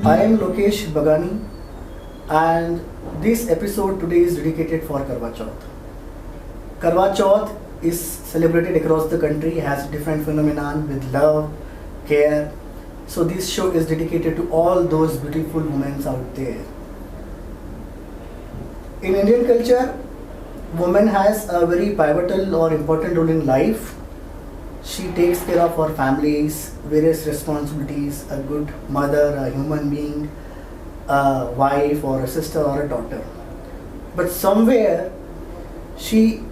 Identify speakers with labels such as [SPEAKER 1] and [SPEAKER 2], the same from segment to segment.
[SPEAKER 1] I am Lokesh Bagani, and this episode today is dedicated for Karwa Chauth. Karwa Chauth is celebrated across the country, has different phenomenon with love, care. So this show is dedicated to all those beautiful women out there. In Indian culture, woman has a very pivotal or important role in life. She takes care of her families, various responsibilities, a good mother, a human being, a wife or a sister or a daughter. But somewhere she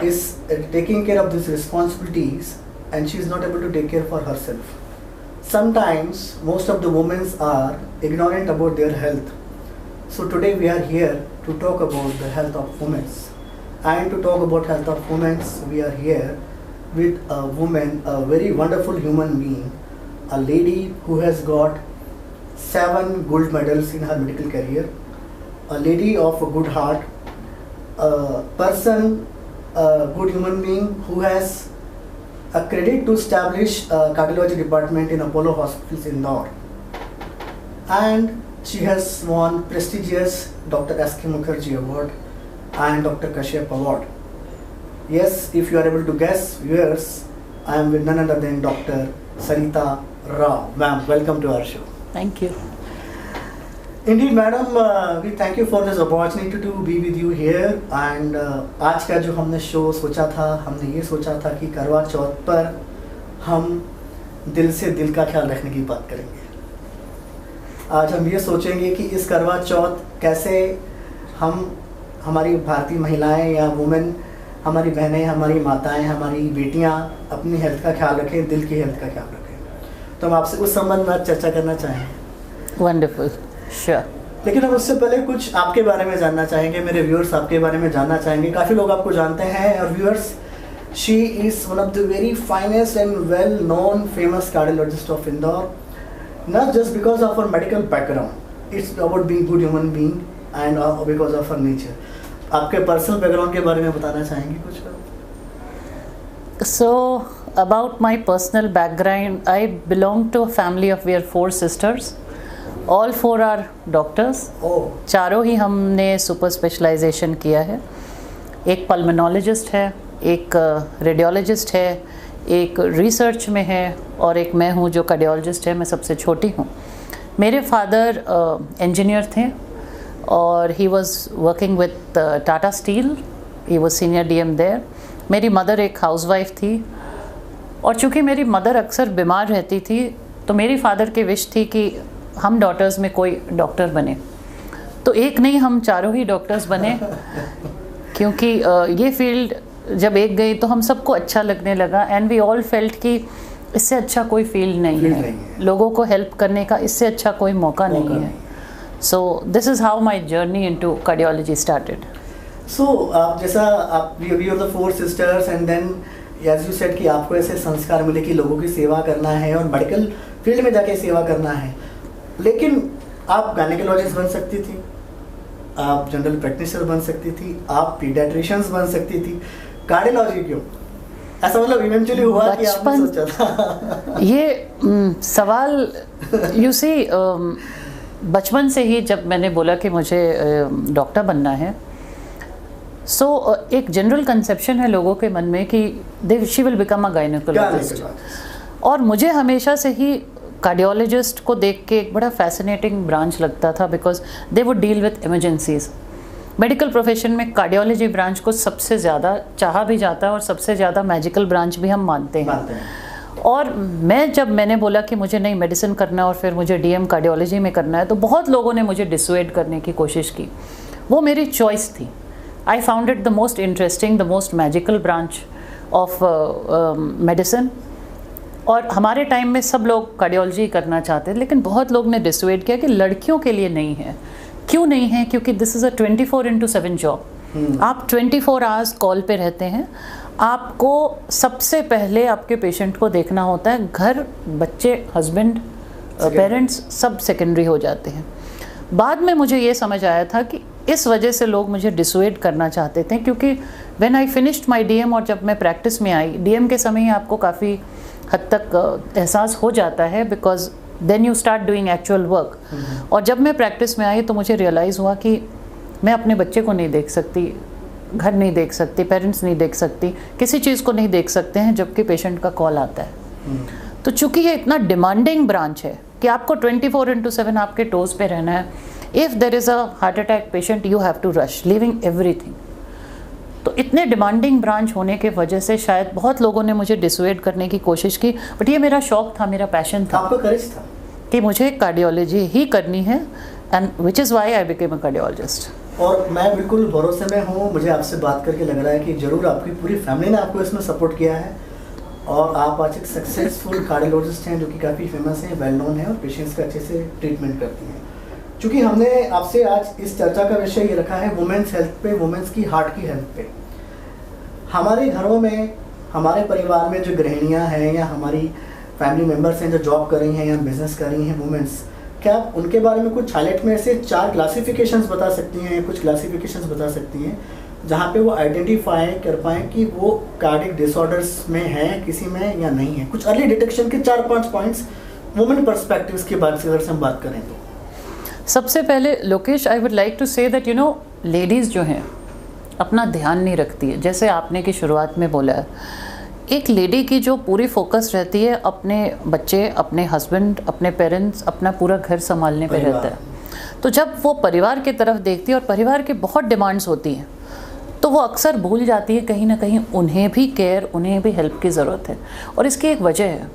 [SPEAKER 1] is taking care of these responsibilities and she is not able to take care for herself. Sometimes most of the women are ignorant about their health. So today we are here to talk about the health of women. And to talk about health of women, we are here with a woman, a very wonderful human being, a lady who has got 7 gold medals in her medical career, a lady of a good heart, a person, a good human being who has a credit to establish a cardiology department in Apollo Hospitals in Indore. And she has won prestigious Dr. S.K. Mukherjee Award and Dr. Kashyap Award. Yes, if you are able to guess, viewers, I am with none other than Dr. Sarita Rao. Ma'am, welcome to our show.
[SPEAKER 2] Thank you.
[SPEAKER 1] Indeed, madam, we thank you for this opportunity to be with you here. And आज का जो हमने show सोचा था, हमने ये सोचा था कि करवा चौथ पर हम दिल से दिल का ख्याल रखने की बात करेंगे. आज हम ये सोचेंगे कि इस करवा चौथ कैसे हम हमारी भारतीय महिलाएं या वुमेन, हमारी बहनें, हमारी माताएं, हमारी बेटियां अपनी हेल्थ का ख्याल रखें, दिल की हेल्थ का ख्याल रखें. तो हम आपसे उस संबंध में आज चर्चा करना चाहें.
[SPEAKER 2] Wonderful, sure.
[SPEAKER 1] लेकिन हम उससे पहले कुछ आपके बारे में जानना चाहेंगे. मेरे व्यूअर्स आपके बारे में जानना चाहेंगे. काफ़ी लोग आपको जानते हैं. और viewers, she is one of the very finest and well known famous cardiologist of Indore. Not just because of her medical background, it's about being good human being and because of her nature. आपके personal background के बारे में बताना चाहेंगे कुछ?
[SPEAKER 2] So, about my personal background, I belong to a family of, we are 4 sisters. All 4 are doctors. चारों ही हमने super specialisation किया है. एक पल्मोनोलॉजिस्ट है, एक रेडियोलॉजिस्ट है, एक रिसर्च में है और एक मैं हूँ जो कार्डियोलॉजिस्ट है. मैं सबसे छोटी हूँ. मेरे फादर इंजीनियर थे और he was working with Tata steel. He was senior DM there. मेरी मदर एक हाउसवाइफ थी और चूँकि मेरी मदर अक्सर बीमार रहती थी तो मेरी फादर की विश थी कि हम डॉटर्स में कोई डॉक्टर बने. तो एक नहीं, हम चारों ही डॉक्टर्स बने क्योंकि ये फील्ड जब एक गई तो हम सबको अच्छा लगने लगा. एंड वी ऑल फेल्ट कि इससे अच्छा कोई फील्ड नहीं है. लोगों को हेल्प करने का इससे अच्छा कोई मौका नहीं है. So this is how my journey into cardiology started.
[SPEAKER 1] So जैसा आप we are the 4 sisters and then as you said कि आपको ऐसे संस्कार मिले कि लोगों की सेवा करना है और मेडिकल फील्ड में जाके सेवा करना है. लेकिन आप गायनेकोलॉजिस्ट बन सकती थी, आप जनरल प्रैक्टिशनर बन सकती थी, आप पीडियाट्रिशियंस बन सकती थी. कार्डियोलॉजी क्यों? ऐसा मतलब इवेंचुअली हुआ कि आपने सोचा था?
[SPEAKER 2] ये सवाल you see बचपन से ही जब मैंने बोला कि मुझे डॉक्टर बनना है, सो एक जनरल कंसेप्शन है लोगों के मन में कि she will become a gynaecologist. और मुझे हमेशा से ही कार्डियोलॉजिस्ट को देख के एक बड़ा फैसिनेटिंग ब्रांच लगता था because they would deal with emergencies. Medical profession में कार्डियोलॉजी ब्रांच को सबसे ज़्यादा चाहा भी जाता है और सबसे ज़्यादा मैजिकल ब्रांच भी हम मानते हैं. और मैंने बोला कि मुझे नहीं मेडिसिन करना है और फिर मुझे DM कार्डियोलॉजी में करना है तो बहुत लोगों ने मुझे डिसुएड करने की कोशिश की. वो मेरी चॉइस थी. I found it the most interesting, the most magical branch of medicine. और हमारे टाइम में सब लोग कार्डियोलॉजी करना चाहते थे लेकिन बहुत लोग ने डिसुएड किया कि लड़कियों के लिए नहीं है. क्यों नहीं है? क्योंकि दिस इज़ अ 24/7 जॉब. आप 24 आवर्स कॉल पे रहते हैं. आपको सबसे पहले आपके पेशेंट को देखना होता है. घर, बच्चे, हस्बैंड, पेरेंट्स सब सेकेंडरी हो जाते हैं. बाद में मुझे ये समझ आया था कि इस वजह से लोग मुझे डिसुएड करना चाहते थे क्योंकि when I finished my DM और जब मैं प्रैक्टिस में आई, DM के समय ही आपको काफ़ी हद तक एहसास हो जाता है because then you start doing actual work. और जब मैं प्रैक्टिस में आई तो मुझे रियलाइज़ हुआ कि मैं अपने बच्चे को नहीं देख सकती, घर नहीं देख सकती, पेरेंट्स नहीं देख सकती, किसी चीज़ को नहीं देख सकते हैं जबकि पेशेंट का कॉल आता है। तो चूंकि ये इतना डिमांडिंग ब्रांच है कि आपको 24/7 आपके टोज पे रहना है। If there is a heart attack patient you have to rush leaving everything. तो इतने डिमांडिंग ब्रांच होने के वजह से शायद बहुत लोगों ने मुझे डिसुएड करने की कोशिश की, बट ये मेरा शौक था, मेरा पैशन था,
[SPEAKER 1] आपका करेज था
[SPEAKER 2] कि मुझे कार्डियोलॉजी ही करनी है, and which is why I became a cardiologist.
[SPEAKER 1] और मैं बिल्कुल भरोसे में हूँ, मुझे आपसे बात करके लग रहा है कि ज़रूर आपकी पूरी फैमिली ने आपको इसमें सपोर्ट किया है और आप आज एक सक्सेसफुल कार्डियोलॉजिस्ट हैं जो कि काफ़ी फेमस हैं, वेल नोन है और पेशेंट्स का अच्छे से ट्रीटमेंट करती हैं। चूँकि हमने आपसे आज इस चर्चा का विषय ये रखा है वुमेन्स हेल्थ पे, वुमेन्स की हार्ट की हेल्थ पे। हमारे घरों में, हमारे परिवार में जो गृहिणियाँ हैं या हमारी फैमिली मेम्बर्स हैं जो जॉब कर रही हैं या बिजनेस कर रही हैं वुमेन्स, क्या आप उनके बारे में कुछ हाईलाइट में ऐसे 4 क्लासिफिकेशंस बता सकती हैं, कुछ क्लासिफिकेशंस बता सकती हैं जहाँ पे वो आइडेंटिफाई कर पाएँ कि वो कार्डिक डिसऑर्डर्स में हैं, किसी में या नहीं है? कुछ अर्ली डिटेक्शन के 4-5 पॉइंट्स वुमेन पर्सपेक्टिव्स की बात से अगर हम बात करें तो।
[SPEAKER 2] सबसे पहले Lokesh, I would like to say that ladies जो हैं अपना ध्यान नहीं रखती है। जैसे आपने की शुरुआत में बोला है, एक लेडी की जो पूरी फोकस रहती है अपने बच्चे, अपने हस्बैंड, अपने पेरेंट्स, अपना पूरा घर संभालने पे रहता है। तो जब वो परिवार की तरफ देखती है और परिवार की बहुत डिमांड्स होती हैं तो वो अक्सर भूल जाती है कहीं ना कहीं उन्हें भी केयर, उन्हें भी हेल्प की ज़रूरत है। और इसकी एक वजह है,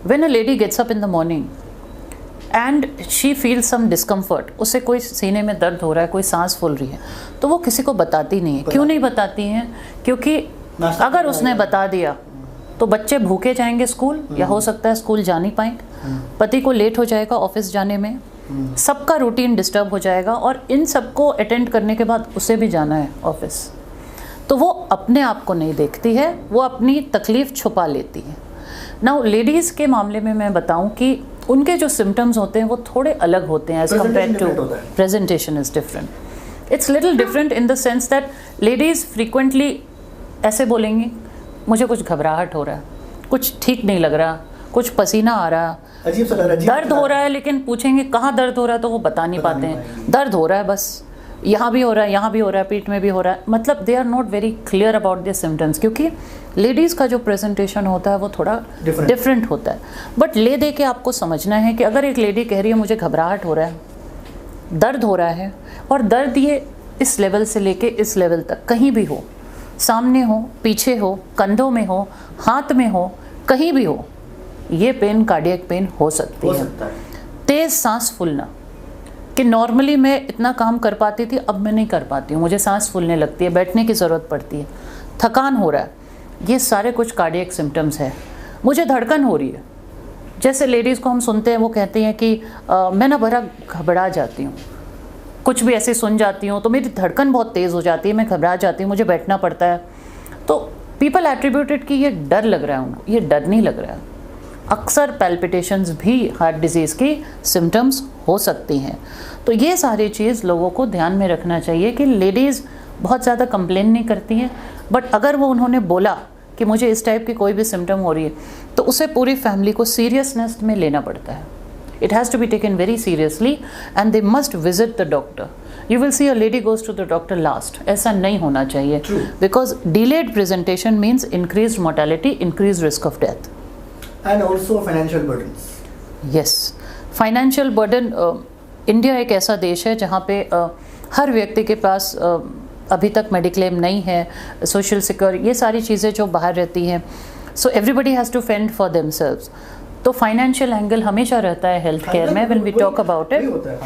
[SPEAKER 2] when a lady gets up in the morning and she feel some discomfort, उससे कोई सीने में दर्द हो रहा है, कोई सांस फूल रही है, तो वो किसी को बताती नहीं है। क्यों नहीं बताती हैं? क्योंकि अगर उसने बता दिया तो बच्चे भूखे जाएंगे स्कूल, या हो सकता है स्कूल जा नहीं पाएंगे, पति को लेट हो जाएगा ऑफिस जाने में, सबका रूटीन डिस्टर्ब हो जाएगा और इन सबको अटेंड करने के बाद उसे भी जाना है ऑफिस। तो वो अपने आप को नहीं देखती है, वो अपनी तकलीफ़ छुपा लेती है। नाउ लेडीज़ के मामले में मैं बताऊं कि उनके जो सिम्टम्स होते हैं वो थोड़े अलग होते हैं as compare to presentation is different. It's little different in the sense that ladies frequently ऐसे बोलेंगी, मुझे कुछ घबराहट हो रहा है, कुछ ठीक नहीं लग रहा, कुछ पसीना आ रहा,
[SPEAKER 1] अजीब सा
[SPEAKER 2] दर्द हो रहा है, लेकिन पूछेंगे कहाँ दर्द हो रहा है तो वो बता नहीं पाते हैं। दर्द हो रहा है, बस यहाँ भी हो रहा है, यहाँ भी हो रहा है, पीठ में भी हो रहा है, मतलब they are not very clear about their symptoms, क्योंकि लेडीज़ का जो प्रेजेंटेशन होता है वो थोड़ा डिफरेंट होता है। बट ले दे के आपको समझना है कि अगर एक लेडी कह रही है मुझे घबराहट हो रहा है, दर्द हो रहा है, और दर्द ये इस लेवल से लेके इस लेवल तक कहीं भी हो, सामने हो, पीछे हो, कंधों में हो, हाथ में हो, कहीं भी हो, ये पेन कार्डियक पेन हो सकती है। तेज़ सांस फूलना, कि नॉर्मली मैं इतना काम कर पाती थी, अब मैं नहीं कर पाती हूँ, मुझे सांस फूलने लगती है, बैठने की ज़रूरत पड़ती है, थकान हो रहा है, ये सारे कुछ कार्डियक सिम्टम्स है। मुझे धड़कन हो रही है, जैसे लेडीज़ को हम सुनते हैं वो कहती हैं कि मैं ना बड़ा घबरा जाती हूँ, कुछ भी ऐसे सुन जाती हूँ तो मेरी धड़कन बहुत तेज़ हो जाती है, मैं घबरा जाती हूँ, मुझे बैठना पड़ता है। तो पीपल एट्रीब्यूटेड कि ये डर लग रहा है उनको, ये डर नहीं लग रहा है। अक्सर पैल्पिटेशंस भी हार्ट डिजीज़ की सिम्टम्स हो सकती हैं। तो ये सारी चीज़ लोगों को ध्यान में रखना चाहिए कि लेडीज़ बहुत ज़्यादा कंप्लेन नहीं करती हैं, बट अगर वो उन्होंने बोला कि मुझे इस टाइप की कोई भी सिम्टम हो रही है तो उसे पूरी फैमिली को सीरियसनेस में लेना पड़ता है। It has to be taken very seriously and they must visit the doctor. You will see a lady goes to the doctor last. ऐसा नहीं होना चाहिए.
[SPEAKER 1] True.
[SPEAKER 2] Because delayed presentation means increased mortality, increased risk of death.
[SPEAKER 1] And also financial burdens.
[SPEAKER 2] Yes. Financial burden, India एक ऐसा देश है जहाँ पे हर व्यक्ति के पास अभी तक मेडिक्लेम नहीं है, सोशल सिक्योर, ये सारी चीज़ें जो बाहर रहती हैं, so everybody has to fend for themselves. तो फाइनेंशियल एंगल हमेशा रहता है हेल्थ केयर में when we talk about it.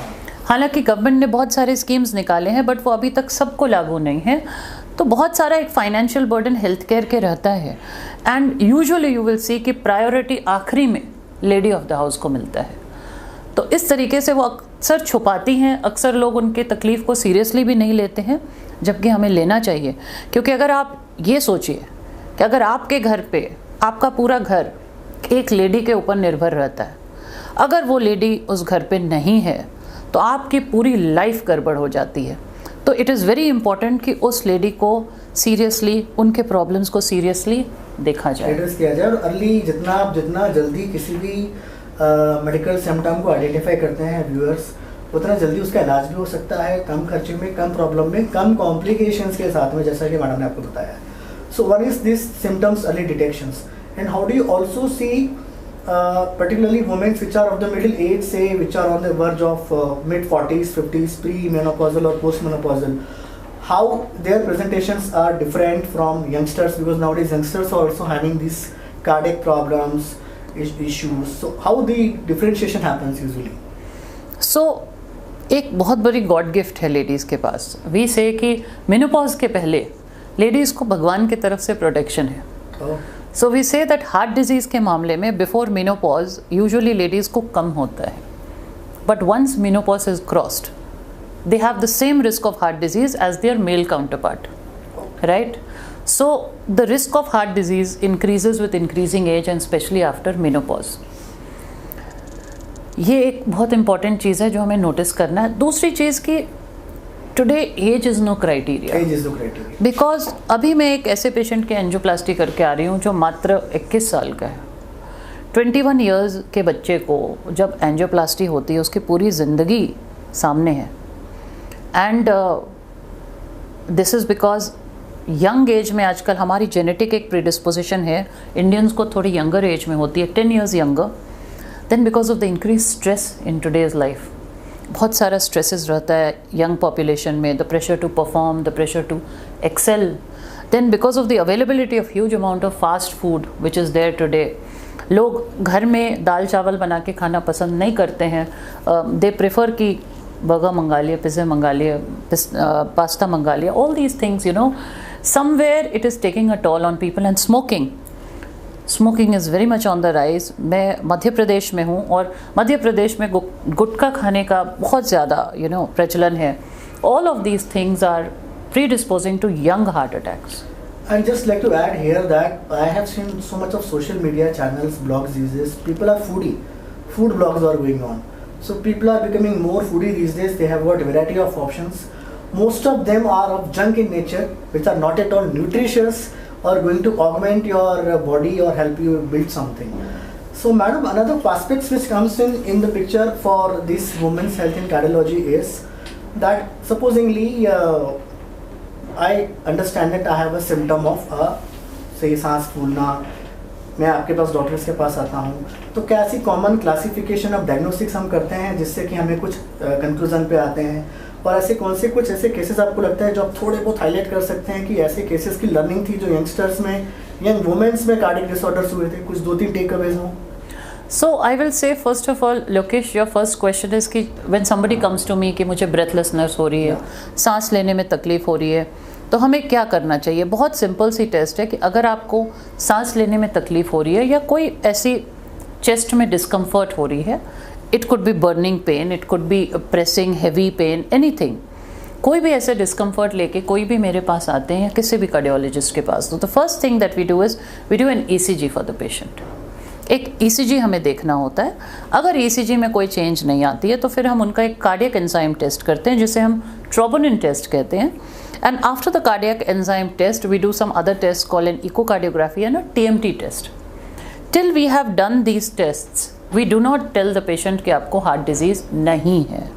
[SPEAKER 2] हालांकि गवर्नमेंट ने बहुत सारे स्कीम्स निकाले हैं बट वो अभी तक सबको लागू नहीं है, तो बहुत सारा एक फाइनेंशियल बर्डन हेल्थ केयर के रहता है। And usually you will see कि प्रायोरिटी आखिरी में लेडी ऑफ द हाउस को मिलता है। तो इस तरीके से वो अक्सर छुपाती हैं, अक्सर लोग उनके तकलीफ़ को सीरियसली भी नहीं लेते हैं, जबकि हमें लेना चाहिए। क्योंकि अगर आप ये सोचिए कि अगर आपके घर पे आपका पूरा घर एक लेडी के ऊपर निर्भर रहता है, अगर वो लेडी उस घर पे नहीं है तो आपकी पूरी लाइफ गड़बड़ हो जाती है। तो इट इज़ वेरी इंपॉर्टेंट कि उस लेडी को सीरियसली, उनके प्रॉब्लम्स को सीरियसली देखा जाए,
[SPEAKER 1] एड्रेस किया जाए और अर्ली जितना जल्दी किसी भी मेडिकल सिम्टम को आइडेंटिफाई करते हैं व्यूअर्स, उतना जल्दी उसका इलाज भी हो सकता है, कम खर्चे में, कम प्रॉब्लम में, कम कॉम्प्लिकेशंस के साथ में, जैसा कि मैडम ने आपको बताया। So one is this symptoms early detections, and how do you also see particularly women which are of the middle age, say which are on the verge of mid 40s 50s, pre-menopausal or post-menopausal, how their presentations are different from youngsters, because nowadays youngsters are also having these cardiac problems, issues. So how the differentiation happens usually?
[SPEAKER 2] So एक बहुत बड़ी God gift है ladies के पास। We से कि menopause के पहले ladies को भगवान की तरफ से प्रोटेक्शन है। So we say that heart disease के मामले में बिफोर मेनोपॉज यूजुअली लेडीज़ को कम होता है, but once menopause is crossed they have the same risk of heart disease as their male counterpart, right? So the risk of heart disease increases with increasing age and especially after menopause. ये एक बहुत important चीज़ है जो हमें notice करना है। दूसरी चीज़ कि today age is no criteria, because अभी मैं एक ऐसे पेशेंट के एंजियोप्लास्टी करके आ रही हूँ जो मात्र 21 साल का है। 21 ईयर्स के बच्चे को जब एंजियोप्लास्टी होती है उसकी पूरी ज़िंदगी सामने है, and this is because young age में आजकल हमारी जेनेटिक एक प्रीडिस्पोजिशन है, इंडियंस को थोड़ी यंगर एज में होती है, 10 years younger, then because of the increase stress in today's life, बहुत सारा स्ट्रेसेस रहता है यंग पॉपुलेशन में, the pressure to perform, the pressure to excel, then because of the availability of huge amount of fast food which is there today, लोग घर में दाल चावल बना के खाना पसंद नहीं करते हैं, दे प्रेफर कि बर्गर मंगा लिए, पिज़्ज़ा मंगा लिए, पास्ता मंगा लिया, all these things, you know, somewhere it is taking a tall on people. And smoking is very much on the rise. मैं मध्य प्रदेश में हूँ और मध्य प्रदेश में गुटखा खाने का बहुत ज़्यादा प्रचलन है। All of these things are predisposing to young heart attacks.
[SPEAKER 1] I'd just like to add here that I have seen so much of social media channels, blogs these days. People are foodie. Food blogs are going on. So people are becoming more foodie these days. They have got a variety of options. Most of them are of junk in nature, which are not at all nutritious or going to augment your body or help you build something. So madam, another aspect which comes in the picture for this women's health and cardiology is that supposingly I understand that I have a symptom of say सांस फूलना, मैं आपके पास doctors के पास आता हूँ, तो क्या ऐसी कॉमन क्लासिफिकेशन ऑफ डायग्नोस्टिक्स हम करते हैं जिससे कि हमें कुछ कंक्लूजन पे आते हैं, और ऐसे कौन से कुछ ऐसे केसेस आपको लगता है जो आप थोड़े बहुत हाईलाइट कर सकते हैं कि ऐसे केसेस की लर्निंग थी जो यंगस्टर्स में, यंग वुमेन्स में कार्डियक डिसऑर्डर्स हुए थे, कुछ 2-3 टेक अवेज हों?
[SPEAKER 2] So I will say first of all, Lokesh, your first question is कि when somebody comes to me कि मुझे breathlessness हो रही है, सांस लेने में तकलीफ़ हो रही है, तो हमें क्या करना चाहिए? बहुत सिंपल सी टेस्ट है कि अगर आपको सांस लेने में तकलीफ़ हो रही है या कोई ऐसी चेस्ट में डिस्कम्फर्ट हो रही है, it could be burning pain, it could be pressing heavy pain, anything, कोई भी ऐसे डिस्कम्फर्ट लेके कोई भी मेरे पास आते हैं या किसी भी कार्डियोलॉजिस्ट के पास, तो the first thing that we do is we do an ECG for the patient. एक ECG हमें देखना होता है। अगर ECG में कोई चेंज नहीं आती है तो फिर हम उनका एक कार्डियक एंजाइम टेस्ट करते हैं जिसे हम ट्रोपोनिन टेस्ट कहते हैं। And after the cardiac enzyme test we do some other test called an echocardiography and TMT test. Till we have done these tests we do not tell the patient कि आपको heart disease नहीं है।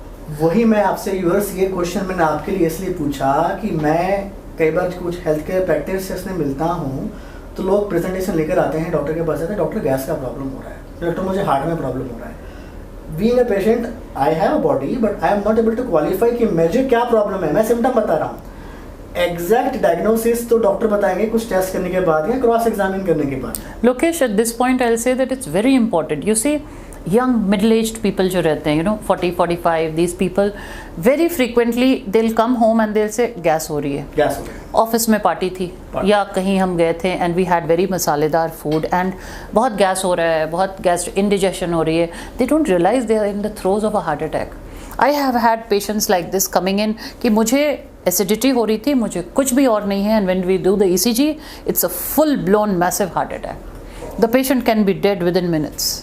[SPEAKER 1] वही मैं आपसे yours ये question मैंने आपके लिए इसलिए पूछा कि मैं कई बार कुछ हेल्थ केयर प्रैक्टिस में मिलता हूँ तो लोग प्रेजेंटेशन लेकर आते हैं, डॉक्टर के पास आते हैं, डॉक्टर गैस का प्रॉब्लम हो रहा है, डॉक्टर मुझे हार्ट में प्रॉब्लम हो रहा है। Being a patient I have a body but I am not able to qualify कि मुझे क्या प्रॉब्लम है, मैं सिम्टम बता रहा हूँ। एग्जैक्ट डायग्नोसिस तो डॉक्टर बताएंगे कुछ टेस्ट करने के बाद या क्रॉस एग्जामिन करने के बाद।
[SPEAKER 2] Lokesh, at this point I will say that it's very important. You see young middle-aged people जो रहते हैं 40-45, these people very frequently they'll come home and they'll say gas हो रही है, ऑफिस में पार्टी थी या कहीं हम गए थे and we had very मसालेदार food and बहुत गैस हो रहा है, बहुत गैस indigestion हो रही है, they don't realize they are in the throes of a heart attack. I have had patients like this coming in कि मुझे एसिडिटी हो रही थी, मुझे कुछ भी और नहीं है, and when we do the ECG it's a full blown massive heart attack. The patient can be dead within minutes.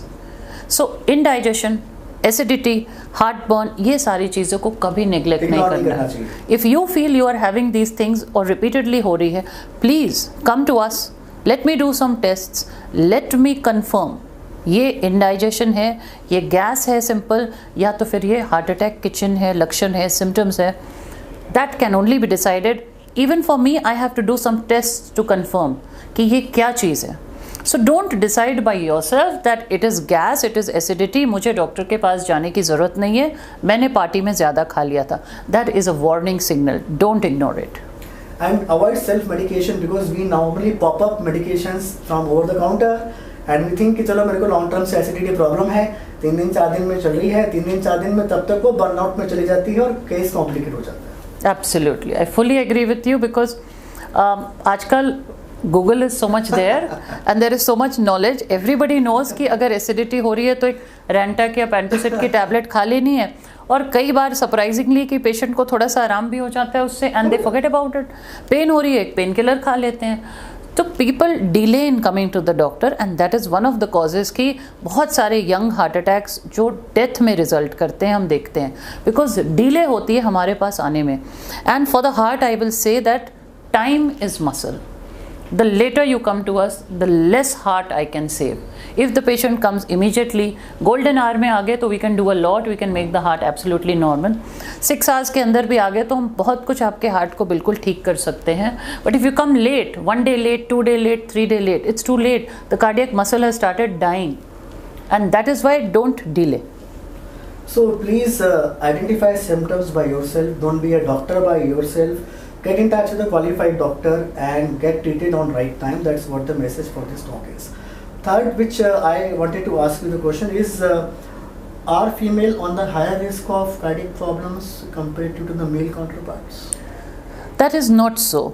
[SPEAKER 2] So indigestion, acidity, heartburn, ये सारी चीज़ों को कभी नेग्लेक्ट नहीं करना। If you feel you are having these things और repeatedly हो रही है, please come to us, let me do some tests, let me confirm ये इंडाइजेशन है, ये गैस है सिंपल, या तो फिर ये हार्ट अटैक किचन है, लक्षण है, सिम्टम्स है. That can only be decided. Even for me I have to do some test to confirm कि ये क्या चीज़ है. So don't decide by yourself that it is gas, it is acidity, मुझे डॉक्टर के पास जाने की ज़रूरत नहीं है, मैंने पार्टी में ज़्यादा खा लिया था. That is a warning signal. Don't ignore it.
[SPEAKER 1] And avoid self-medication because we normally pop up medications from over the counter and we think कि चलो मेरे को लॉन्ग टर्म से एसिडिटी प्रॉब्लम है, 3 दिन 4 दिन में चल रही है, 3 दिन 4 दिन में तब तक वो बर्नआउट में चली जाती है और केस कॉम्प्लिकेट हो जाता है.
[SPEAKER 2] Absolutely, I fully agree with you because आजकल Google is so much there and there is so much knowledge. Everybody knows कि अगर एसिडिटी हो रही है तो एक रेंटक या पेंटोसिड की टैबलेट खा लेनी है, और कई बार सरप्राइजिंगली कि पेशेंट को थोड़ा सा आराम भी हो जाता है उससे, and they forget about it. Pain हो रही है, एक पेन किलर खा लेते हैं. तो people delay in coming to the doctor and that is one of the causes कि बहुत सारे यंग हार्ट अटैक्स जो डेथ में रिजल्ट करते हैं हम देखते हैं, बिकॉज डिले होती है हमारे पास आने में. And for the heart I will say that time is muscle. The later you come to us, the less heart I can save. If the patient comes immediately, golden hour में आ गए तो we can do a lot, we can make the heart absolutely normal. 6 hours के अंदर भी आ गए तो हम बहुत कुछ आपके हार्ट को बिल्कुल ठीक कर सकते हैं. But if you come late, 1 day late, 2 day late, 3 day late, it's too late. The cardiac muscle has started dying, and that is why don't delay.
[SPEAKER 1] So please identify symptoms by yourself. Don't be a doctor by yourself. Get in touch with a qualified doctor and get treated on right time. That's what the message for this talk is. Third, which I wanted to ask you the question is, are female on the higher risk of cardiac problems compared to the male counterparts?
[SPEAKER 2] That is not so.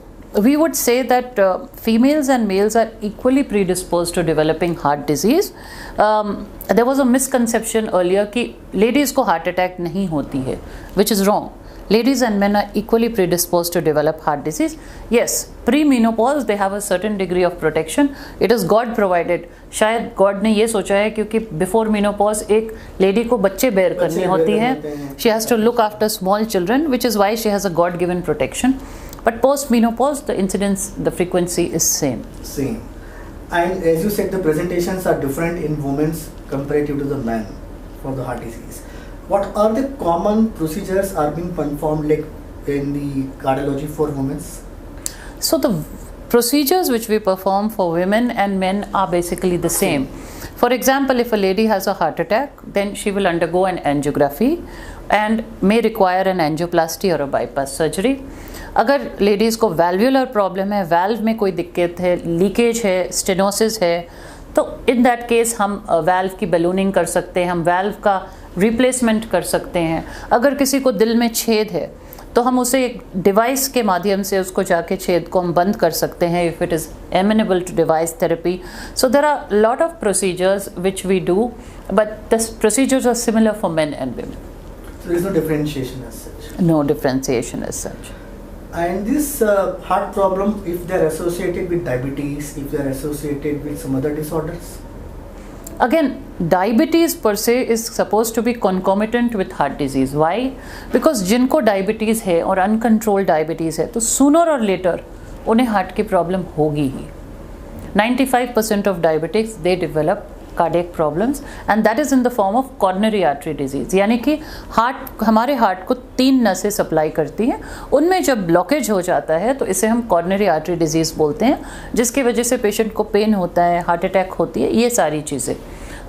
[SPEAKER 2] We would say that females and males are equally predisposed to developing heart disease. There was a misconception earlier कि ladies को heart attack नहीं होती है, which is wrong. Ladies and men are equally predisposed to develop heart disease. Yes, pre-menopause they have a certain degree of protection. It is God provided. शायद God ने ये सोचा है क्योंकि before menopause एक lady को बच्चे bear करनी होती हैं. She has to look after small children, which is why she has a God-given protection. But post-menopause the incidence, the frequency is same.
[SPEAKER 1] Same. And as you said, the presentations are different in women comparative to the men for the heart disease. What are the common procedures are being performed like in the cardiology for women?
[SPEAKER 2] So the procedures which we perform for women and men are basically the same. For example, if a lady has a heart attack, then she will undergo an angiography and may require an angioplasty or a bypass surgery. अगर ladies को valvular problem है, valve में कोई दिक्कत है, leakage है, stenosis है, तो इन दैट केस हम valve की बलूनिंग कर सकते हैं, हम valve का रिप्लेसमेंट कर सकते हैं. अगर किसी को दिल में छेद है तो हम उसे एक डिवाइस के माध्यम से उसको जाके छेद को हम बंद कर सकते हैं if it is amenable to device therapy. So there are lot of procedures which we do, but the procedures are similar for men and women.
[SPEAKER 1] So there is no differentiation as such.
[SPEAKER 2] No differentiation as such.
[SPEAKER 1] And this heart problem, if they are associated with diabetes, if they are associated with some other disorders?
[SPEAKER 2] Again, diabetes per se is supposed to be concomitant with heart disease. Why? Because जिनको diabetes है और uncontrolled diabetes है तो sooner or later उन्हें heart की problem होगी ही. 95% of diabetics they develop cardiac problems and that is in the form of coronary artery disease. यानी कि हार्ट, हमारे हार्ट को 3 नसें सप्लाई करती हैं, उनमें जब ब्लॉकेज हो जाता है तो इसे हम coronary artery disease बोलते हैं, जिसकी वजह से पेशेंट को पेन होता है, हार्ट अटैक होती है, ये सारी चीज़ें.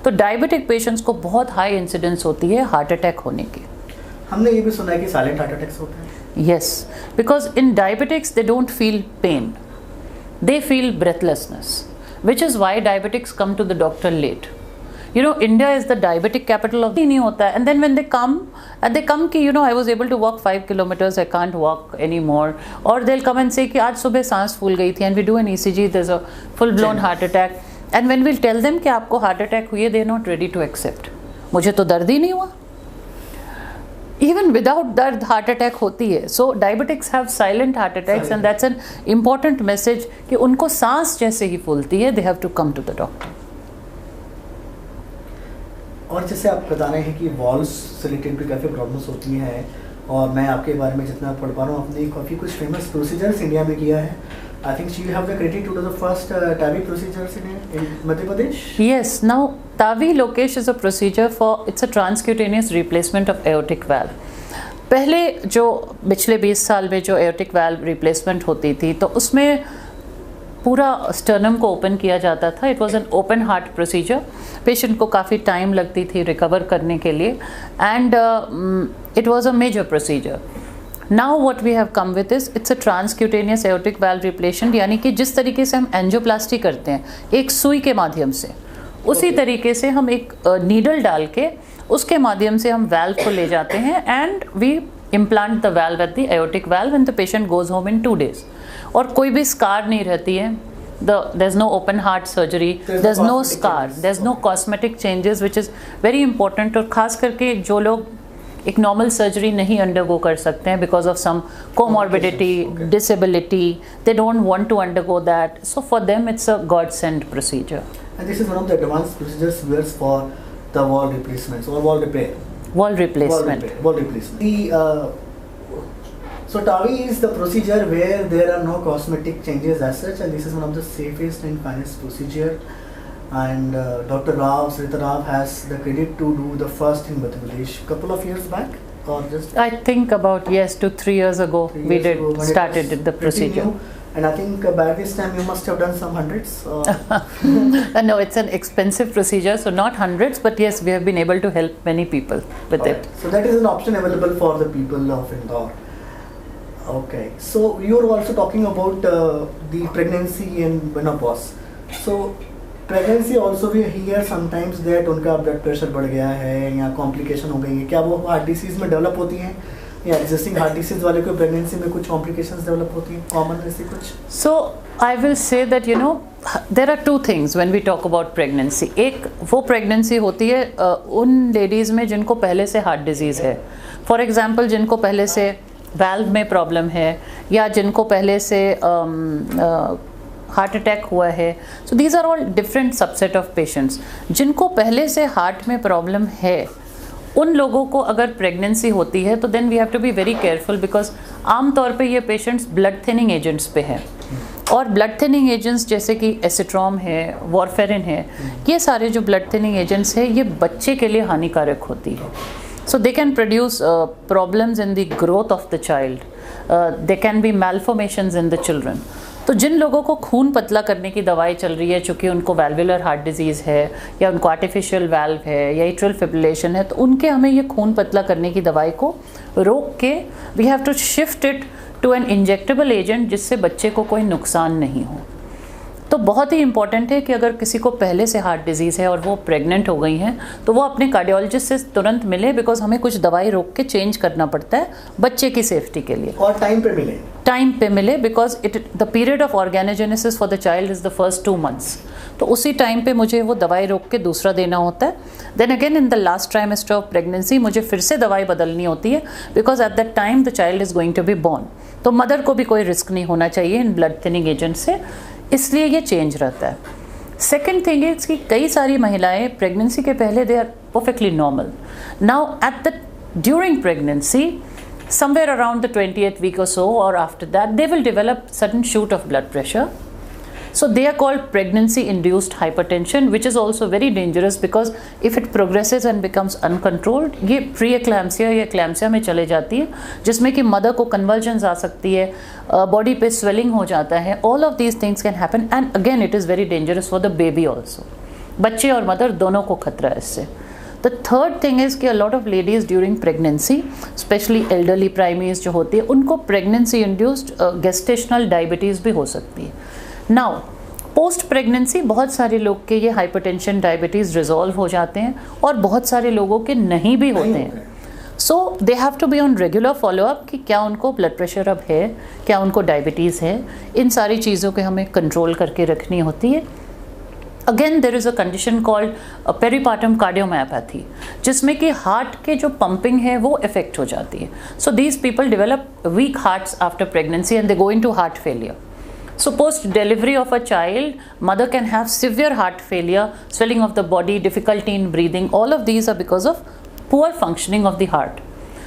[SPEAKER 2] तो डायबिटिक पेशेंट्स को बहुत हाई इंसिडेंस होती है हार्ट अटैक होने की.
[SPEAKER 1] हमने ये भी सुना है कि साइलेंट हार्ट अटैक्स होते हैं.
[SPEAKER 2] Yes, because in diabetics they don't feel pain, they feel breathlessness, which is why diabetics come to the doctor late. You know, India is the diabetic capital of नहीं होता है, and then when they come कि you know I was able to walk 5 kilometers, I can't walk anymore, or they'll come and say कि आज सुबह सांस फूल गई थी and we do an ECG, there's a full blown heart attack, and when we'll tell them कि आपको heart attack हुई है, they are not ready to accept. मुझे तो दर्द ही नहीं हुआ. Even without दर्द हार्ट अटैक होती है. So diabetics have silent heart attacks and that's an important message कि उनको सांस जैसे ही फूलती है, they have to come to the doctor.
[SPEAKER 1] और जैसे आप बता रहे हैं कि वॉल्स से रिलेटेड भी काफ़ी प्रॉब्लम्स होती हैं, और मैं आपके बारे में जितना पढ़ पा रहा हूँ, आपने काफ़ी कुछ फेमस प्रोसीजर्स इंडिया में किया है. I think you have the credit to do the first TAVI procedures in Madhya Pradesh.
[SPEAKER 2] Yes, now TAVI Lokesh is a procedure for, it's a transcutaneous replacement of aortic valve. पहले जो पिछले 20 साल में जो aortic valve replacement होती थी तो उसमें पूरा स्टर्नम को ओपन किया जाता था. It was an open heart procedure. Patient को काफ़ी टाइम लगती थी रिकवर करने के लिए and it was a major procedure. Now what we have come with this, it's a transcutaneous aortic valve replacement, यानी कि जिस तरीके से हम एंजियोप्लास्टी करते हैं एक सुई के माध्यम से, उसी तरीके से हम एक नीडल डाल के उसके माध्यम से हम वाल्व को ले जाते हैं and we implant the valve at the aortic valve and the patient goes home in 2 days. और कोई भी स्कार नहीं रहती है. There's no open heart surgery, there's no scar, there's no cosmetic changes, which is very important. और खास करके जो लोग एक नॉर्मल सर्जरी नहीं अंडरगो कर सकते हैं because of some comorbidity, disability, they don't want to undergo that. So for them it's a godsend procedure.
[SPEAKER 1] And this is one of the advanced procedures we use for the wall replacements or wall repair.
[SPEAKER 2] Wall replacement.
[SPEAKER 1] Wall replacement. So TAVI is the procedure where there are no cosmetic changes as such, and this is one of the safest and finest procedure. And Dr. Rao, Srita Rao has the credit to do the first in Madhya Pradesh couple of years back, or just
[SPEAKER 2] I think about 2-3 years ago we did started the procedure.
[SPEAKER 1] And I think by this time you must have done some hundreds.
[SPEAKER 2] No, it's an expensive procedure, so not hundreds, but yes, we have been able to help many people with it.
[SPEAKER 1] So that is an option available for the people of Indore. Okay, so you are also talking about the pregnancy and menopause. So pregnancy also we hear sometimes that उनका blood pressure बढ़ गया है या complication हो गई है. क्या वो heart disease में develop होती हैं या existing heart disease वाले को pregnancy में कुछ complications develop होती हैं, common ऐसी कुछ?
[SPEAKER 2] So I will say that there are 2 things when we talk about pregnancy. एक वो pregnancy होती है उन ladies में जिनको पहले से heart disease है. For example, जिनको पहले से valve में प्रॉब्लम है या जिनको पहले से हार्ट अटैक हुआ है. So these are all different subset of patients. जिनको पहले से हार्ट में प्रॉब्लम है उन लोगों को अगर प्रेगनेंसी होती है तो then we have to be very careful because आमतौर पे ये पेशेंट्स ब्लड थिनिंग एजेंट्स पे हैं. और ब्लड थिनिंग एजेंट्स जैसे कि एसिट्रॉम है, वॉरफेरिन है, ये सारे जो ब्लड थिनिंग एजेंट्स हैं ये बच्चे के लिए हानिकारक होती है. So they can produce problems in the growth of the child. There can be malformations in the children. तो जिन लोगों को खून पतला करने की दवाई चल रही है, चूँकि उनको वैल्वुलर हार्ट डिजीज़ है या उनको आर्टिफिशियल वाल्व है या एट्रियल फिब्रिलेशन है, तो उनके हमें ये खून पतला करने की दवाई को रोक के we have to shift it to an injectable agent जिससे बच्चे को कोई नुकसान नहीं हो. तो बहुत ही इंपॉर्टेंट है कि अगर किसी को पहले से हार्ट डिजीज़ है और वो प्रेग्नेंट हो गई हैं तो वो अपने कार्डियोलॉजिस्ट से तुरंत मिले बिकॉज हमें कुछ दवाई रोक के चेंज करना पड़ता है बच्चे की सेफ्टी के लिए.
[SPEAKER 1] और टाइम पे मिले
[SPEAKER 2] because the period of organogenesis for the child is the first 2 months. तो उसी टाइम पे मुझे वो दवाई रोक के दूसरा देना होता है. Then again in the last trimester of pregnancy मुझे फिर से दवाई बदलनी होती है because at that time the child is going to be born. तो मदर को भी कोई रिस्क नहीं होना चाहिए इन ब्लड थिनिंग एजेंट से, इसलिए ये चेंज रहता है. सेकेंड थिंग इज कि कई सारी महिलाएं प्रेगनेंसी के पहले they are perfectly normal. Now at the during pregnancy somewhere around the 20th week or so or after that they will develop sudden shoot of blood pressure. So they are called pregnancy induced hypertension, which is also very dangerous because if it progresses and becomes uncontrolled ये pre-eclampsia या eclampsia में चले जाती है जिसमें कि mother को convulsions आ सकती है, बॉडी पे swelling हो जाता है. all of these things can happen and again it is very dangerous for the baby also. बच्चे और मदर दोनों को खतरा है इससे. The third thing is कि a lot of ladies during pregnancy, especially elderly primaries जो होती है, उनको pregnancy induced gestational diabetes भी हो सकती है. Now, post pregnancy बहुत सारे लोग के ये hypertension diabetes resolve हो जाते हैं और बहुत सारे लोगों के नहीं भी होते हैं. So they have to be on regular follow up कि क्या उनको blood pressure अब है, क्या उनको diabetes है, इन सारी चीज़ों के हमें control करके रखनी होती है. Again there is a condition called peripartum cardiomyopathy जिसमें कि हार्ट के जो पंपिंग है वो इफेक्ट हो जाती है. So these people develop weak hearts after pregnancy and they go into heart failure. So post delivery of a child, mother can have severe heart failure, swelling of the body, difficulty in breathing. All of these are because of poor functioning of the heart.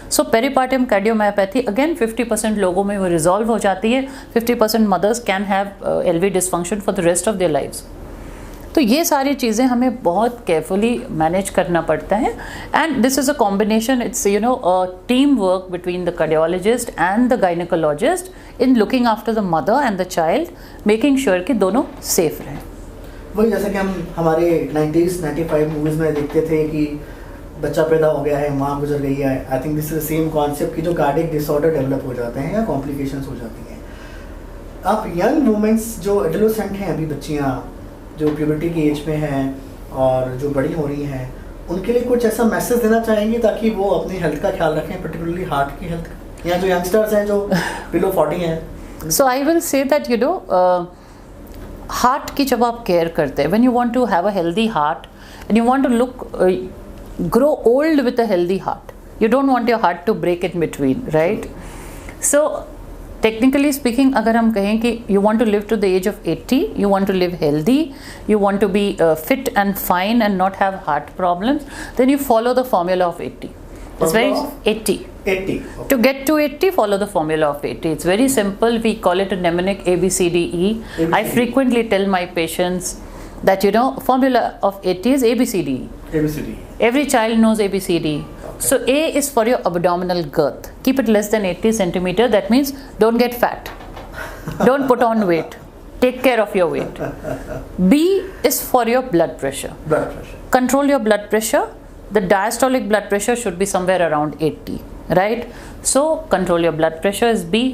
[SPEAKER 2] So peripartum cardiomyopathy again 50% लोगों में वो resolve हो जाती है. 50% mothers can have LV dysfunction for the rest of their lives. तो ये सारी चीज़ें हमें बहुत केयरफुली मैनेज करना पड़ता है, and this is a combination, it's you know team work between the cardiologist and the gynaecologist in looking after the mother and the child, making sure कि दोनों सेफ रहें।
[SPEAKER 1] वही जैसे कि हम हमारे 90s 95 मूवीज़ में देखते थे कि बच्चा पैदा हो गया है, माँ गुजर गई है। I think this is the same concept कि जो कार्डियक डिसऑर्डर डेवलप हो जाते हैं या कॉम्प्लिकेशंस हो जाती हैं। आप यंग वुमेंस जो एडोलेसेंट हैं, अभी बच्चियाँ जो प्यूबर्टी की एज में हैं और जो बड़ी हो रही हैं, उनके लिए कुछ ऐसा मैसेज देना चाहेंगे ताकि वो अपनी हेल्थ का ख्याल रखें, पर्टिकुलरली हार्ट की हेल्थ, या जो यंगस्टर्स हैं जो बिलो 40 हैं?
[SPEAKER 2] So I will say that you know heart की जब आप केयर करते हैं, when you want to have a healthy heart and you want to look grow old with a healthy heart, you don't want your heart to break in between, right? So technically speaking, अगर हम कहें कि you want to live to the age of 80, you want to live healthy, you want to be fit and fine and not have heart problems, then you follow the formula of 80. It's very 80.
[SPEAKER 1] 80. Okay.
[SPEAKER 2] To get to 80, follow the formula of 80. It's very simple. We call it a mnemonic ABCDE. I frequently tell my patients that you know formula of 80 is ABCDE.
[SPEAKER 1] ABCD.
[SPEAKER 2] Every child knows ABCD. Okay. So A is for your abdominal girth. Keep it less than 80 centimeter. That means don't get fat. Don't put on weight. Take care of your weight. B is for your blood pressure.
[SPEAKER 1] Blood pressure.
[SPEAKER 2] Control your blood pressure. The diastolic blood pressure should be somewhere around 80. Right? So control your blood pressure is B.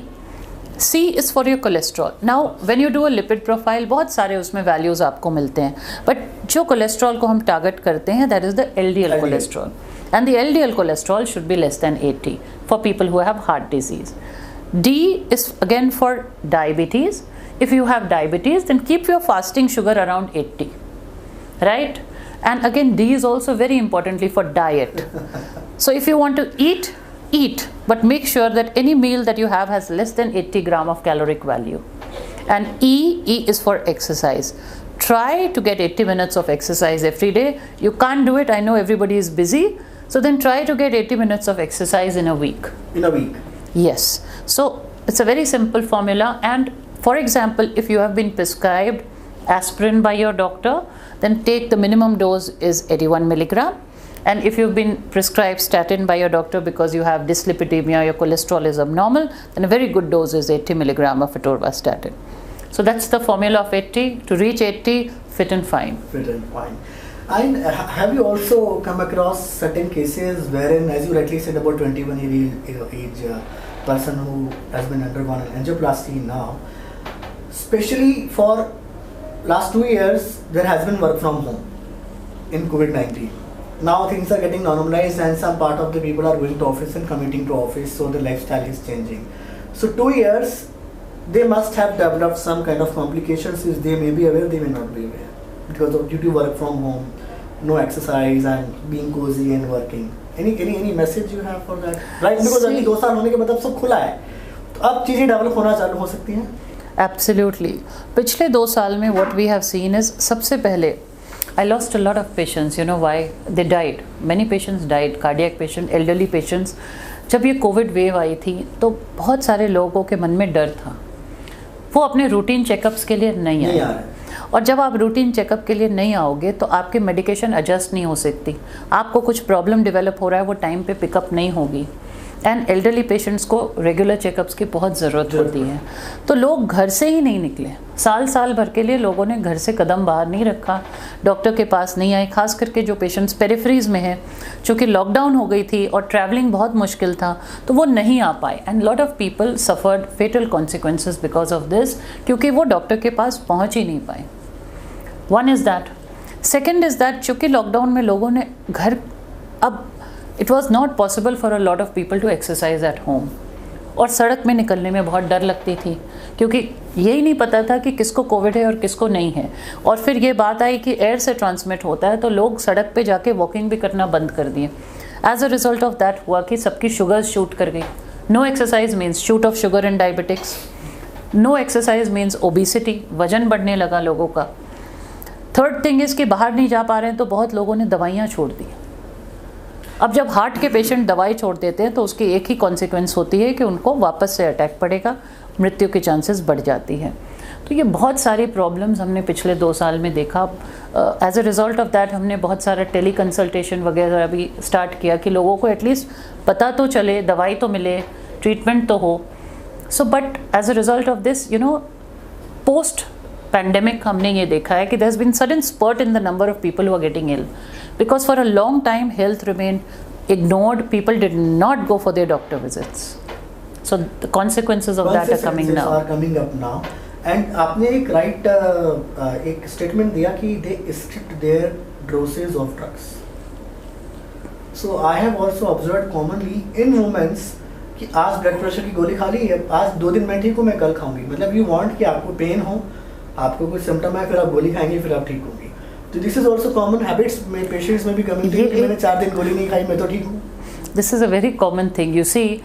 [SPEAKER 2] C is for your cholesterol. Now when you do a lipid profile, बहुत सारे उसमें values आपको मिलते हैं, but जो cholesterol को हम target करते हैं, that is the LDL cholesterol, and the LDL cholesterol should be less than 80 for people who have heart disease. D is again for diabetes. If you have diabetes, then keep your fasting sugar around 80, right? And again, D is also very importantly for diet. So if you want to eat, but make sure that any meal that you have has less than 80 gram of caloric value. And E is for exercise. Try to get 80 minutes of exercise every day. You can't do it, I know everybody is busy, so then try to get 80 minutes of exercise in a week.
[SPEAKER 1] In a week?
[SPEAKER 2] Yes. So it's a very simple formula, and for example, if you have been prescribed aspirin by your doctor, then take the minimum dose is 81 milligram. And if you've been prescribed statin by your doctor because you have dyslipidemia, your cholesterol is abnormal, then a very good dose is 80 milligram of atorvastatin. So that's the formula of 80. To reach 80, fit and fine.
[SPEAKER 1] Fit and fine. And have you also come across certain cases wherein, as you rightly said, about 21 age person who has been undergone an angioplasty now, especially for last 2 years, there has been work from home in COVID-19. Now things are getting normalized and some part of the people are going to office and commuting to office, so the lifestyle is changing. So 2 years, they must have developed some kind of complications which they may be aware, they may not be aware, because of due to work from home, no exercise and being cozy and working. Any message you have for that? Right, because अभी 2 साल होने के बाद अब सब खुला है, तो अब चीज़ें डेवलप होना चालू हो सकती हैं.
[SPEAKER 2] Absolutely. पिछले 2 साल में what we have seen is, सबसे पहले I lost a lot of patients. You know why? They died. Many patients died. Cardiac patient, elderly patients. जब ये कोविड वेव आई थी तो बहुत सारे लोगों के मन में डर था, वो अपने रूटीन चेकअप्स के लिए नहीं आए. और जब आप रूटीन चेकअप के लिए नहीं आओगे तो आपके मेडिकेशन एडजस्ट नहीं हो सकती, आपको कुछ प्रॉब्लम डेवलप हो रहा है, वो टाइम पे पिकअप नहीं होगी. एंड एल्डरली पेशेंट्स को रेगुलर चेकअप्स की बहुत ज़रूरत होती है. तो लोग घर से ही नहीं निकले, साल भर के लिए लोगों ने घर से कदम बाहर नहीं रखा, डॉक्टर के पास नहीं आए. खास करके जो पेशेंट्स पेरिफेरीज में हैं, चूँकि लॉकडाउन हो गई थी और ट्रैवलिंग बहुत मुश्किल था, तो वो नहीं आ पाए. And lot of people suffered fatal consequences because of this, क्योंकि वो डॉक्टर के पास पहुँच ही नहीं पाए. One is that. Second is that, चूँकि लॉकडाउन में लोगों ने घर, अब it was not possible for a lot of people to exercise at home. और सड़क में निकलने में बहुत डर लगती थी, क्योंकि यही नहीं पता था कि किसको कोविड है और किसको नहीं है. और फिर ये बात आई कि एयर से ट्रांसमिट होता है, तो लोग सड़क पे जाके वॉकिंग भी करना बंद कर दिए. As a result of that हुआ कि सबकी शुगर्स शूट कर गई. No exercise means shoot of sugar in diabetics. No exercise means obesity, वजन बढ़ने लगा लोगों का. थर्ड थिंग इज़ कि बाहर नहीं जा पा रहे हैं, तो बहुत लोगों ने दवाइयाँ छोड़ दी. अब जब हार्ट के पेशेंट दवाई छोड़ देते हैं तो उसकी एक ही कॉन्सिक्वेंस होती है कि उनको वापस से अटैक पड़ेगा, मृत्यु के चांसेस बढ़ जाती है. तो ये बहुत सारी प्रॉब्लम्स हमने पिछले 2 साल में देखा। As a result of that हमने बहुत सारा टेली कंसल्टेशन वगैरह भी स्टार्ट किया कि लोगों को एटलीस्ट पता तो चले, दवाई तो मिले, ट्रीटमेंट तो हो। So but as a result of this post pandemic हमने ये देखा है कि there has been sudden spurt in the number of people who are getting ill, because for a long time health remain ignored. People did not go for their doctor visits, so the consequences of that are coming now.
[SPEAKER 1] And आपने एक एक statement दिया कि they restrict their doses of drugs. So I have also observed commonly in women कि आज blood pressure की गोली खा ली है, आज 2 दिन मैं ठीक हूँ, मैं कल खाऊंगी। मतलब you want कि आपको पेन हो, आपको कोई सिम्टम है, फिर आप गोली खाएंगे, फिर आप ठीक होंगे। तो this is also common habits में पेशेंट्स में भी कमिंग कि मैंने 4 दिन गोली नहीं खाई, मैं तो ठीक हूँ।
[SPEAKER 2] This is a very common thing. You see,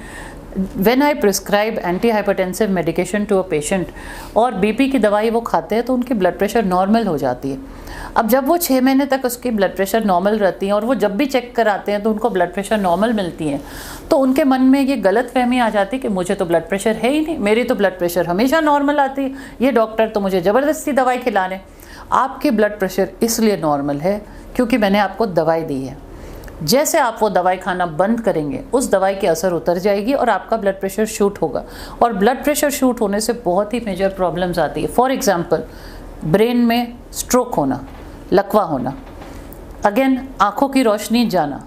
[SPEAKER 2] when I prescribe anti hypertensive medication to a patient और बीपी की दवाई वो खाते हैं तो उनकी ब्लड प्रेशर नॉर्मल हो जाती है। अब जब वो 6 महीने तक उसकी ब्लड प्रेशर नॉर्मल रहती है और वो जब भी चेक कराते हैं तो उनको ब्लड प्रेशर नॉर्मल मिलती है, तो उनके मन में ये गलत फहमी आ जाती है कि मुझे तो ब्लड प्रेशर है ही नहीं, मेरी तो ब्लड प्रेशर हमेशा नॉर्मल आती है, ये डॉक्टर तो मुझे ज़बरदस्ती दवाई खिला रहे हैं। आपकी ब्लड प्रेशर इसलिए नॉर्मल है क्योंकि मैंने आपको दवाई दी है। जैसे आप वो दवाई खाना बंद करेंगे, उस दवाई की असर उतर जाएगी और आपका ब्लड प्रेशर शूट होगा। और ब्लड प्रेशर शूट होने से बहुत ही मेजर प्रॉब्लम्स आती है। फॉर एग्जांपल, ब्रेन में स्ट्रोक होना, लकवा होना, अगेन आँखों की रोशनी जाना,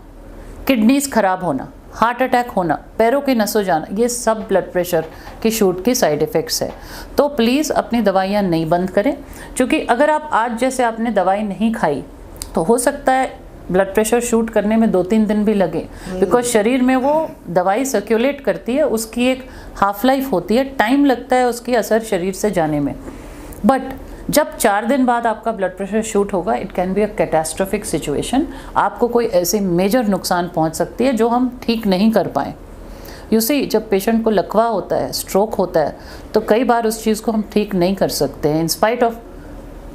[SPEAKER 2] किडनीज खराब होना, हार्ट अटैक होना, पैरों की नसों जाना, ये सब ब्लड प्रेशर की शूट की साइड इफ़ेक्ट्स है। तो प्लीज़ अपनी दवाइयाँ नहीं बंद करें, क्योंकि अगर आप आज जैसे आपने दवाई नहीं खाई तो हो सकता है ब्लड प्रेशर शूट करने में 2-3 दिन भी लगे, बिकॉज शरीर में वो दवाई सर्कुलेट करती है, उसकी एक हाफ लाइफ होती है, टाइम लगता है उसकी असर शरीर से जाने में। बट जब 4 दिन बाद आपका ब्लड प्रेशर शूट होगा, it can be a catastrophic situation. आपको कोई ऐसे मेजर नुकसान पहुंच सकती है जो हम ठीक नहीं कर पाएँ। यू सी, जब पेशेंट को लकवा होता है, स्ट्रोक होता है, तो कई बार उस चीज़ को हम ठीक नहीं कर सकते हैं। In spite of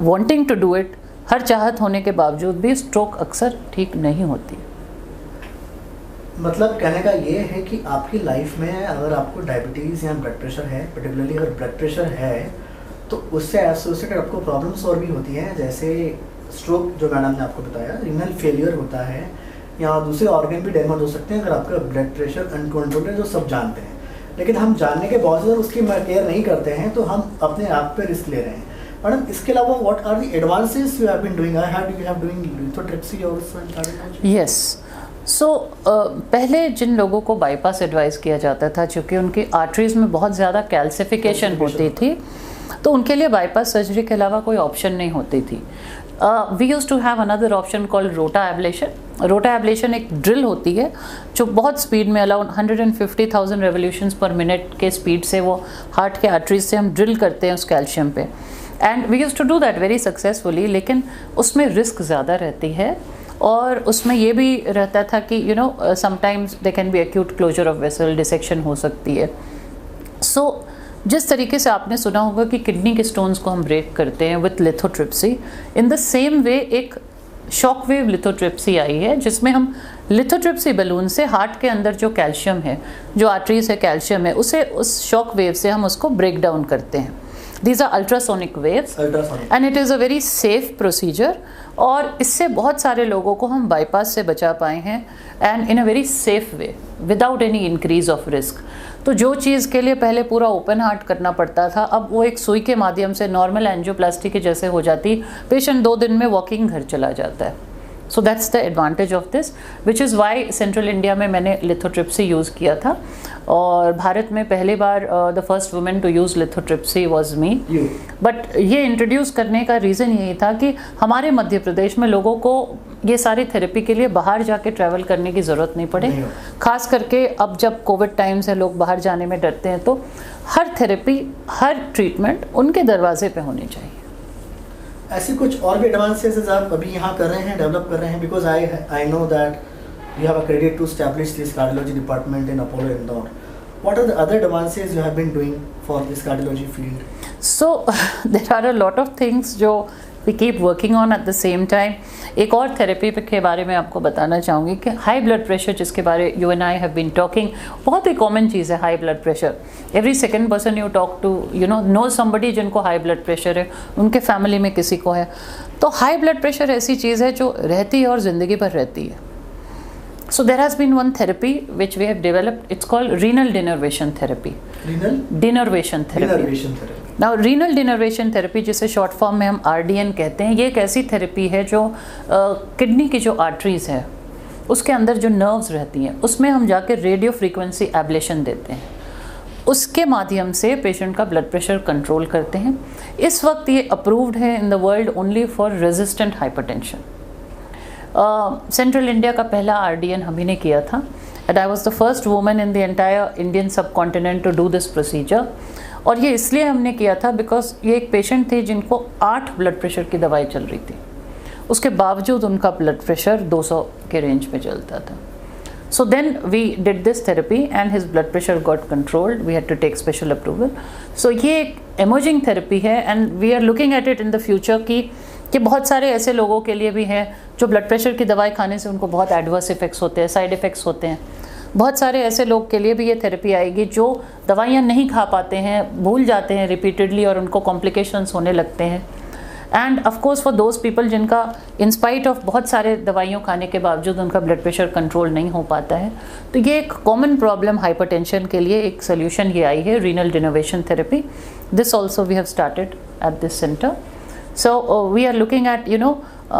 [SPEAKER 2] wanting to do it, हर चाहत होने के बावजूद भी स्ट्रोक अक्सर ठीक नहीं होती।
[SPEAKER 1] मतलब कहने का ये है कि आपकी लाइफ में अगर आपको डायबिटीज़ या ब्लड प्रेशर है, पर्टिकुलरली अगर ब्लड प्रेशर है, तो उससे एसोसिएटेड आपको प्रॉब्लम्स और भी होती हैं, जैसे स्ट्रोक जो मैडम ने आपको बताया, रीनल फेलियर होता है, या दूसरे ऑर्गन भी डैमेज हो सकते हैं अगर आपका ब्लड प्रेशर अनकंट्रोल्ड है, जो सब जानते हैं। लेकिन हम जानने के बावजूद उसकी केयर नहीं करते हैं, तो हम अपने आप पे रिस्क ले रहे हैं। मैडम, इसके अलावा what are the advances you have been doing? I heard you have doing lithotripsy also in cardiology.
[SPEAKER 2] Yes, so पहले जिन लोगों को बाईपास एडवाइस किया जाता था, चूँकि उनकी आर्टरीज में बहुत ज़्यादा कैल्सिफिकेशन होती थी, तो उनके लिए बाईपास सर्जरी के अलावा कोई ऑप्शन नहीं होती थी। We use to have another option called rota ablation. Rota ablation एक ड्रिल होती है जो बहुत स्पीड में, अलाउड 150,000 रेवोल्यूशंस पर मिनट के स्पीड से वो हार्ट के आर्टरीज से हम ड्रिल करते हैं उस कैल्शियम पे, and we use to do that very successfully. लेकिन उसमें रिस्क ज़्यादा रहती है और उसमें ये भी रहता था कि sometimes they can be acute closure of vessel, dissection हो सकती है। सो जिस तरीके से आपने सुना होगा कि किडनी के स्टोन्स को हम ब्रेक करते हैं with lithotripsy, in the same way एक शॉक वेव लिथोट्रिप्सी आई है, जिसमें हम लिथोट्रिप्सी बलून से हार्ट के अंदर जो कैल्शियम है, जो आर्टरीज है कैल्शियम है, उसे उस शॉक वेव से हम उसको ब्रेक डाउन करते हैं। These are ultrasonic waves and it is a very safe procedure, और इससे बहुत सारे लोगों को हम बाईपास से बचा पाए हैं, and in a very safe way without any increase of risk. तो जो चीज़ के लिए पहले पूरा ओपन हार्ट करना पड़ता था, अब वो एक सुई के माध्यम से नॉर्मल एंजियोप्लास्टी के जैसे हो जाती, पेशेंट 2 दिन में वॉकिंग घर चला जाता है। So that's the advantage of this, which is why central India में मैंने लिथोट्रिप्सी यूज़ किया था, और भारत में पहली बार the first women to use lithotripsy was me. But ये इंट्रोड्यूस करने का रीज़न यही था कि हमारे मध्य प्रदेश में लोगों को ये सारी थेरेपी के लिए बाहर जाके ट्रैवल करने की ज़रूरत नहीं पड़े। खास करके अब जब कोविड टाइम से लोग बाहर जाने में डरते हैं, तो हर थेरेपी, हर ट्रीटमेंट उनके दरवाजे पे होनी चाहिए।
[SPEAKER 1] ऐसी कुछ और भी एडवांसेस आप अभी यहाँ कर रहे हैं, डेवलप कर रहे हैं? Because I know that you have a credit to establish this cardiology department in Apollo Indore. What are the other advances you have been doing for this cardiology field?
[SPEAKER 2] So there are a lot of things जो we keep working on at the same time. एक और therapy के बारे में आपको बताना चाहूँगी कि हाई ब्लड प्रेशर, जिसके बारे you and I have been talking, बहुत ही कॉमन चीज़ है high blood pressure. Every second person you talk to know somebody जिनको हाई ब्लड प्रेशर है, उनके फैमिली में किसी को है। तो हाई ब्लड प्रेशर ऐसी चीज़ है जो रहती है और ज़िंदगी भर रहती है। So there has been one therapy which we have developed. It's called renal denervation therapy.
[SPEAKER 1] Renal
[SPEAKER 2] denervation therapy.
[SPEAKER 1] denervation therapy.
[SPEAKER 2] Now renal denervation therapy, जिसे शॉर्ट फॉर्म में हम RDN कहते हैं, ये एक ऐसी थेरेपी है जो किडनी की जो आर्टरीज है उसके अंदर जो नर्व्स रहती हैं उसमें हम जाकर रेडियो फ्रीक्वेंसी एब्लेशन देते हैं। उसके माध्यम से पेशेंट का ब्लड प्रेशर कंट्रोल करते हैं। इस वक्त ये अप्रूव्ड है in the world only for resistant hypertension. Central India का पहला RDN हम ही ने किया था and I was the first woman in the entire Indian subcontinent to do this procedure. और ये इसलिए हमने किया था बिकॉज ये एक पेशेंट थे जिनको 8 ब्लड प्रेशर की दवाई चल रही थी, उसके बावजूद उनका ब्लड प्रेशर 200 के रेंज में चलता था। So then we did this therapy and his blood pressure got controlled. We had to take special approval. So ये एक emerging therapy है and we are looking at it in the future कि बहुत सारे ऐसे लोगों के लिए भी हैं जो ब्लड प्रेशर की दवाई खाने से उनको बहुत एडवर्स इफेक्ट्स होते हैं, साइड इफ़ेक्ट्स होते हैं। बहुत सारे ऐसे लोग के लिए भी ये थेरेपी आएगी जो दवाइयाँ नहीं खा पाते हैं, भूल जाते हैं रिपीटेडली और उनको कॉम्प्लिकेशंस होने लगते हैं। End of course for those people जिनका इंस्पाइट ऑफ बहुत सारे दवाइयों खाने के बावजूद उनका ब्लड प्रेशर कंट्रोल नहीं हो पाता है, तो ये एक कॉमन प्रॉब्लम हाइपरटेंशन के लिए एक सोल्यूशन ये आई है, renal denervation therapy. This also we have started at this centre. So we are looking at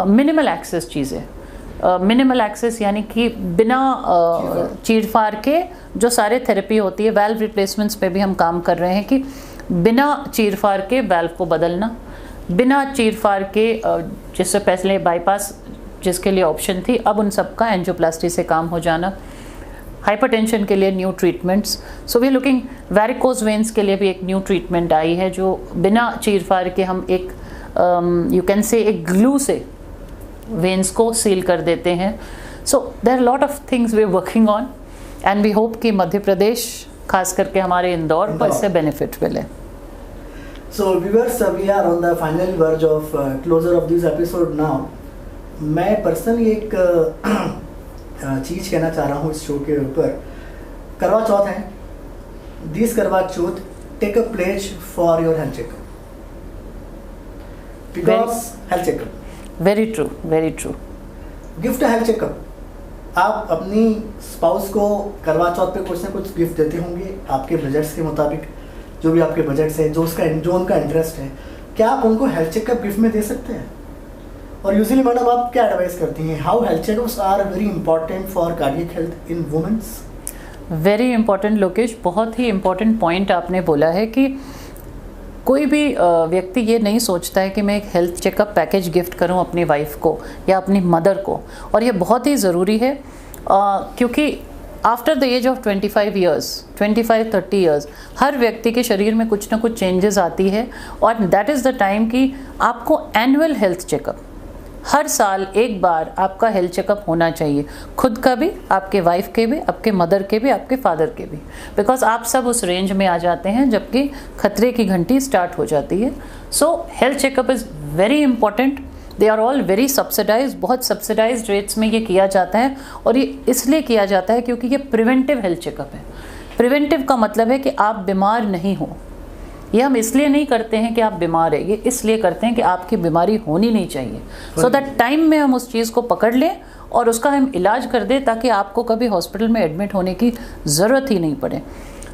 [SPEAKER 2] minimal access चीज़ें। मिनिमल एक्सेस यानी कि बिना चीर फाड़ के जो सारे थेरेपी होती है, वैल्व रिप्लेसमेंट्स पे भी हम काम कर रहे हैं कि बिना चीर फाड़ के वैल्व को बदलना, बिना चीर फाड़ के जिससे पहले बाईपास जिसके लिए ऑप्शन थी अब उन सब का एंजियोप्लास्टी से काम हो जाना, हाइपरटेंशन के लिए new treatments. So we are looking, varicose veins के लिए भी एक न्यू ट्रीटमेंट आई है जो बिना चीर फाड़ के हम एक यू कैन से एक ग्लू से वेन्स को सील कर देते हैं। So there are lot of things we are working on and we hope कि मध्य प्रदेश खास करके हमारे इंदौर को इससे बेनिफिट मिले।
[SPEAKER 1] So viewers, we are on the final verge of closure of this episode now. मैं पर्सनली एक चीज़ कहना चाह रहा हूँ इस शो के ऊपर। करवा चौथ है, this Karva Chauth take a pledge for your health checkup, because health checkup
[SPEAKER 2] very true, very true.
[SPEAKER 1] Gift health checkup. आप अपनी स्पाउस को करवा चौथ पे कुछ ना कुछ गिफ्ट देते होंगे आपके बजट्स के मुताबिक, जो भी आपके बजट्स हैं, जो उनका इंटरेस्ट है, क्या आप उनको हेल्थ चेकअप गिफ्ट में दे सकते हैं? और यूजुअली मैडम आप क्या एडवाइस करती हैं? How health checkups are very important for cardiac health in womens?
[SPEAKER 2] Very important Lokesh, बहुत ही इंपॉर्टेंट पॉइंट आपने बोला है कि कोई भी व्यक्ति ये नहीं सोचता है कि मैं एक हेल्थ चेकअप पैकेज गिफ्ट करूं अपनी वाइफ को या अपनी मदर को, और ये बहुत ही ज़रूरी है क्योंकि after the age of 25 years, 25-30 years हर व्यक्ति के शरीर में कुछ ना कुछ चेंजेस आती है और दैट इज़ द टाइम कि आपको एनुअल हेल्थ चेकअप हर साल एक बार आपका हेल्थ चेकअप होना चाहिए, खुद का भी, आपके वाइफ के भी, आपके मदर के भी, आपके फादर के भी, बिकॉज आप सब उस रेंज में आ जाते हैं जबकि खतरे की घंटी स्टार्ट हो जाती है। So health checkup is very important. They are all very subsidise, बहुत सब्सिडाइज रेट्स में ये किया जाता है और ये इसलिए किया जाता है क्योंकि ये प्रिवेंटिव हेल्थ चेकअप है। प्रिवेंटिव का मतलब है कि आप बीमार नहीं हो। ये हम इसलिए नहीं करते हैं कि आप बीमार है, ये इसलिए करते हैं कि आपकी बीमारी होनी नहीं चाहिए, सो दैट टाइम में हम उस चीज़ को पकड़ लें और उसका हम इलाज कर दें ताकि आपको कभी हॉस्पिटल में एडमिट होने की ज़रूरत ही नहीं पड़े।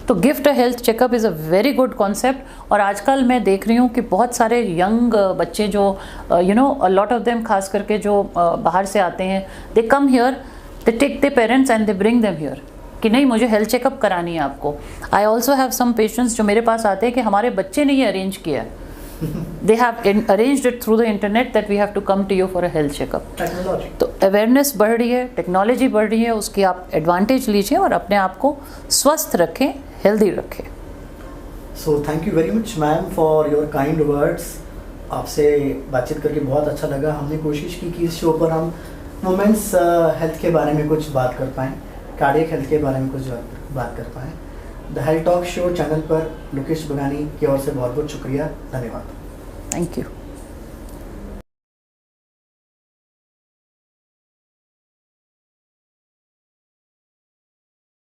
[SPEAKER 2] तो gift a health checkup is a very good concept. और आजकल मैं देख रही हूँ कि बहुत सारे यंग बच्चे जो अ लॉट ऑफ देम, खास करके जो बाहर से आते हैं, they come here, they take the parents and they bring them here कि नहीं मुझे हेल्थ चेकअप करानी है आपको। I also have some patients जो मेरे पास आते हैं कि हमारे बच्चे ने ये अरेंज किया, they have arranged it through the internet that we have to come to you for a health checkup. तो अवेयरनेस बढ़ रही है, टेक्नोलॉजी बढ़ रही है, उसकी आप एडवांटेज लीजिए और अपने आप को स्वस्थ रखें, हेल्दी रखें।
[SPEAKER 1] So thank you very much ma'am for your kind words. आपसे बातचीत करके बहुत अच्छा लगा। हमने कोशिश की कि इस शो पर हम वुमेन्स हेल्थ के बारे में कुछ बात कर पाएँ, कार्डियक हेल्थ के बारे में कुछ बात कर पाएँ। The health talk show channel पर लोकेश बगानी की ओर से बहुत बहुत शुक्रिया, धन्यवाद।
[SPEAKER 2] Thank you.